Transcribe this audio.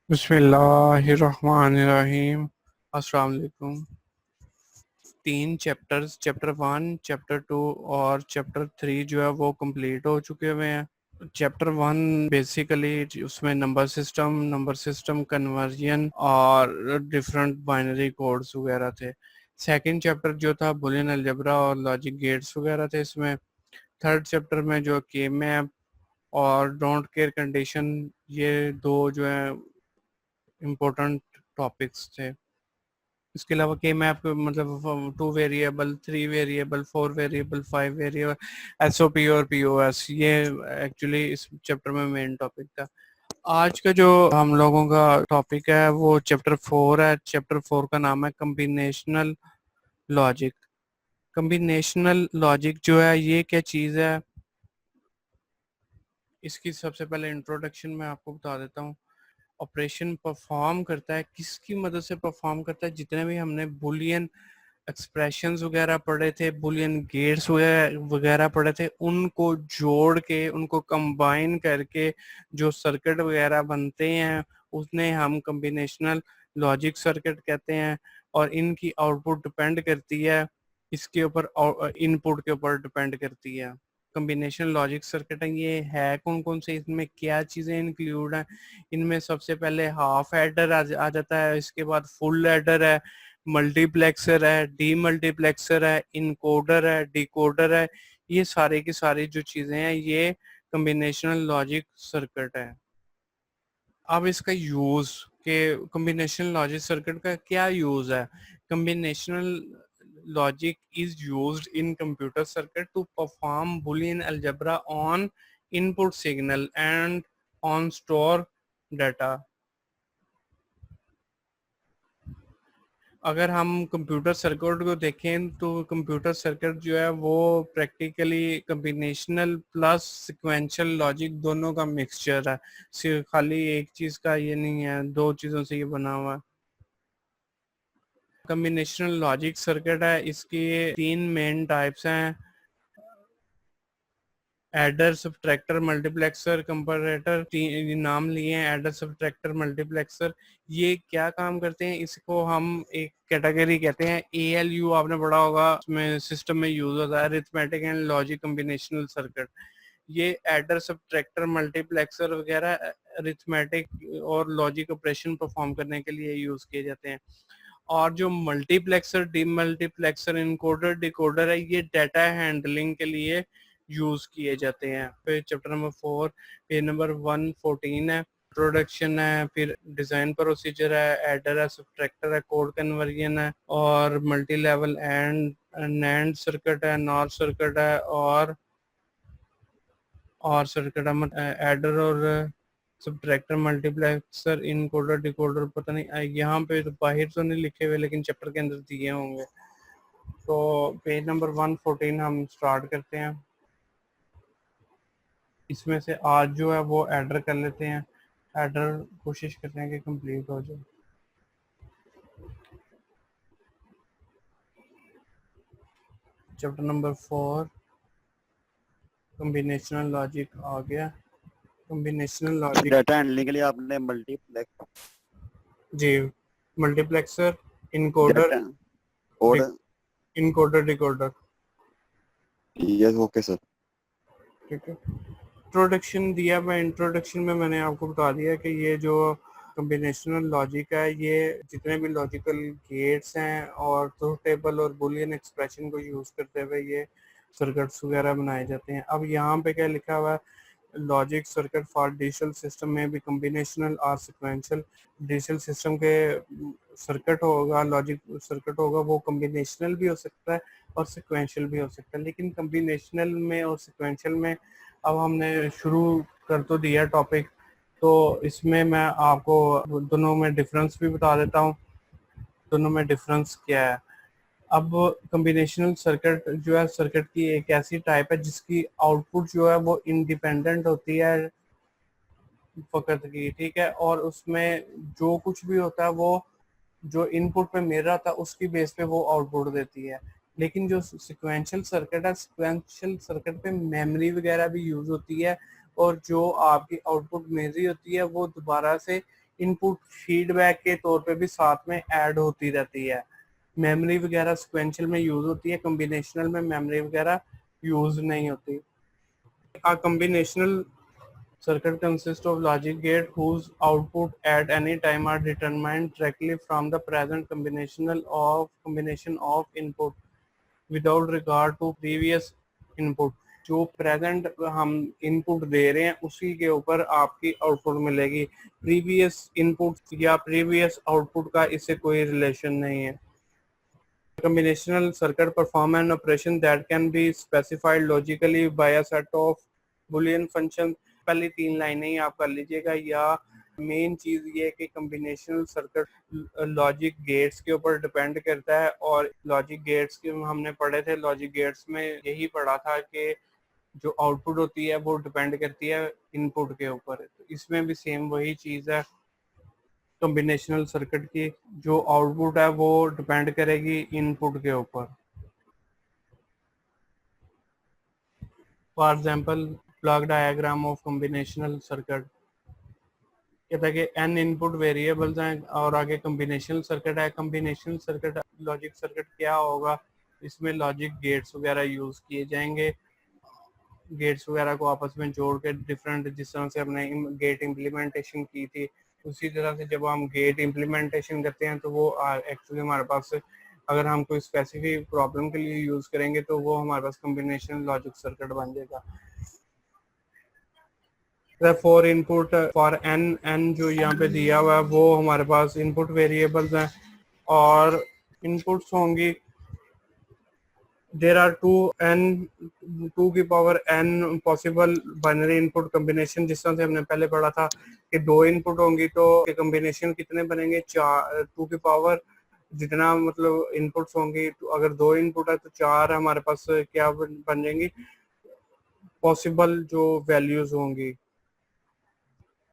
बिस्मिल्लाहिर्रहमानिर्रहीम। अस्सलाम वालेकुम। तीन चैप्टर्स, चैप्टर 1, चैप्टर 2 और चैप्टर 3 जो है वो कंप्लीट हो चुके हुए हैं। चैप्टर 1 बेसिकली उसमें नंबर सिस्टम कन्वर्जन और डिफरेंट बाइनरी कोड्स वगैरह थे। सेकंड चैप्टर जो था बुलियन अलजेब्रा और लॉजिक गेट्स वगैरह थे इसमें। थर्ड चैप्टर में जो के मैप और डोंट केयर कंडीशन, ये दो जो है इम्पोर्टेंट टॉपिक्स थे। इसके अलावा के मैप मतलब 2 variable, 3 variable, 4 variable, 5 variable, SOP और पीओएस, ये एक्चुअली इस चैप्टर में मेन टॉपिक था। आज का जो हम लोगों का टॉपिक है वो चैप्टर 4 है। चैप्टर 4 का नाम है कम्बिनेशनल लॉजिक। कम्बिनेशनल लॉजिक जो है ये क्या चीज़ है, इसकी सबसे पहले इंट्रोडक्शन मैं आपको बता देता हूँ। ऑपरेशन परफॉर्म करता है, किसकी मदद से परफॉर्म करता है? जितने भी हमने बुलियन एक्सप्रेशंस वगैरह पढ़े थे, बुलियन गेट्स वगैरह पढ़े थे, उनको जोड़ के, उनको कंबाइन करके जो सर्किट वगैरह बनते हैं उसने हम कम्बिनेशनल लॉजिक सर्किट कहते हैं। और इनकी आउटपुट डिपेंड करती है इसके ऊपर, इनपुट के ऊपर डिपेंड करती है। कम्बिनेशन लॉजिक सर्किट है, ये है कौन कौन से, इसमें क्या चीज़ें इंक्लूड हैं? इनमें सबसे पहले हाफ एडर आ जाता है, इसके बाद फुल एडर है, मल्टीप्लेक्सर है, डी मल्टीप्लेक्सर है, इनकोडर है, डिकोडर है। ये सारे की सारी जो चीज़ें हैं ये कम्बिनेशनल लॉजिक सर्किट है। अब इसका यूज़ के कम्बिनेशनल लॉजिक सर्किट का क्या यूज़ है? Combinational logic is used in computer circuit to perform Boolean algebra on input signal and on store data। अगर हम कंप्यूटर सर्किट को देखें तो कंप्यूटर सर्किट जो है वो practically combinational plus sequential logic दोनों का मिक्सचर है। सिर्फ खाली एक चीज़ का ये नहीं है, दो चीज़ों से ये बना हुआ है। कम्बिनेशनल लॉजिक सर्किट है, इसकी तीन मेन टाइप्स हैं: एडर, सब्ट्रैक्टर, मल्टीप्लेक्सर, कंपैरेटर। नाम लिए हैं एडर, सब्ट्रैक्टर, मल्टीप्लेक्सर। ये क्या काम करते हैं? इसको हम एक कैटेगरी कहते हैं। ALU आपने पढ़ा होगा, उसमें सिस्टम में यूज होता है, arithmetic and logic combinational circuit. ये एडर, सब्ट्रैक्टर, मल्टीप्लेक्सर वगैरह अरिथमेटिक और लॉजिक ऑपरेशन परफॉर्म करने के लिए यूज किए जाते हैं। और जो मल्टीप्लेक्सर, डीमल्टीप्लेक्सर, इनकोडर, डिकोडर है, ये डाटा हैंडलिंग के लिए यूज किए जाते हैं। फिर चैप्टर नंबर 4 पेज नंबर 114 है, प्रोडक्शन है, फिर डिजाइन प्रोसीजर है, एडर है, सब्ट्रैक्टर है, कोड कन्वर्जन है, और multi level and NAND circuit है, नॉर सर्किट है, और सर्किट है एडर और सब्ट्रैक्टर, मल्टीप्लेक्सर, इनकोडर, डिकोडर। पता नहीं यहाँ पे तो बाहर तो नहीं लिखे हुए, लेकिन चैप्टर के अंदर दिए होंगे। तो पेज नंबर 114 हम स्टार्ट करते हैं। इसमें से आज जो है वो एडर कर लेते हैं। एडर कोशिश करते हैं कि कंप्लीट हो जाए। चैप्टर नंबर 4 कम्बिनेशनल लॉजिक आ गया। कम्बिनेशनल लॉजिक, डाटा हैंडलिंग के लिए आपने मल्टीप्लेक्स जी, मल्टीप्लेक्सर, इनकोडर, डाटा और encoder, decoder. Yes, okay sir. ठीक है, इंट्रोडक्शन दिया। मैं इंट्रोडक्शन में मैंने आपको बता दिया कि ये जो कम्बिनेशनल लॉजिक है, ये जितने भी लॉजिकल गेट्स हैं और ट्रूथ टेबल और बुलियन एक्सप्रेशन को यूज़ करते हुए ये सर्किट्स वगैरह बनाए जाते हैं। अब यहाँ पे क्या लिखा हुआ है? Logic circuit for digital system में भी कम्बिनेशनल और सिक्वेंशियल। डिजिटल सिस्टम के सर्किट होगा, लॉजिक सर्किट होगा, वो कम्बिनेशनल भी हो सकता है और सिक्वेंशियल भी हो सकता है। लेकिन कम्बिनेशनल में और सिक्वेंशियल में अब हमने शुरू कर तो दिया टॉपिक, तो इसमें मैं आपको दोनों में डिफरेंस भी बता देता हूँ। दोनों में डिफरेंस क्या है? अब कम्बिनेशनल सर्किट जो है, सर्किट की एक ऐसी टाइप है जिसकी आउटपुट जो है वो इंडिपेंडेंट होती है फकत की, ठीक है। और उसमें जो कुछ भी होता है वो जो इनपुट पे मिल रहा था उसकी बेस पे वो आउटपुट देती है। लेकिन जो सिक्वेंशियल सर्किट है, सिक्वेंशियल सर्किट पे मेमोरी वगैरह भी यूज होती है, और जो आपकी आउटपुट मिल रही होती है वो दोबारा से इनपुट फीडबैक के तौर पे भी साथ में ऐड होती रहती है। मेमोरी वगैरह सिक्वेंशियल में यूज होती है, कॉम्बिनेशनल में मेमोरी वगैरह यूज नहीं होती। A combinational circuit consists of logic gate whose output at any time are determined directly from the present combination of input without regard to previous input। जो present हम input दे रहे हैं उसी के ऊपर आपकी आउटपुट मिलेगी, प्रीवियस इनपुट या प्रीवियस आउटपुट का इससे कोई रिलेशन नहीं है। Combinational circuit perform an operation that can be specified logically by a set of Boolean functions। पहली 3 लाइनें ही आप कर लीजिएगा। या मेन चीज ये है कि कम्बिनेशनल सर्किट लॉजिक गेट्स के ऊपर डिपेंड करता है, और लॉजिक गेट्स के हमने पढ़े थे, लॉजिक गेट्स में यही पढ़ा था कि जो आउटपुट होती है वो डिपेंड करती है इनपुट के ऊपर। तो इसमें भी सेम वही चीज है, कॉम्बिनेशनल सर्किट की जो आउटपुट है वो डिपेंड करेगी इनपुट के ऊपर। For example block diagram of combinational circuit कहता है कि n इनपुट वेरिएबल्स हैं और आगे कॉम्बिनेशनल सर्किट है। कॉम्बिनेशनल सर्किट लॉजिक सर्किट क्या होगा, इसमें लॉजिक गेट्स वगैरह यूज किए जाएंगे। गेट्स वगैरह को आपस में जोड़ के डिफरेंट, जिस तरह से हमने गेट इम्प्लीमेंटेशन की थी उसी तरह से जब हम गेट इम्प्लीमेंटेशन करते हैं तो वो एक्चुअली हमारे पास, अगर हम कोई स्पेसिफिक प्रॉब्लम के लिए यूज करेंगे तो वो हमारे पास कॉम्बिनेशन लॉजिक सर्किट बन जाएगा। फॉर इनपुट फॉर n जो यहाँ पे दिया हुआ है वो हमारे पास इनपुट वेरिएबल्स हैं और इनपुट्स होंगी। देर आर 2 की power n possible binary input combination. जिस तरह से हमने पहले पढ़ा था कि 2 इनपुट होंगी तो कॉम्बिनेशन कितने बनेंगे, 2 की पावर जितना मतलब इनपुट्स होंगी। तो अगर 2 इनपुट है तो 4 हमारे पास क्या बन जाएंगी पॉसिबल जो वैल्यूज होंगी।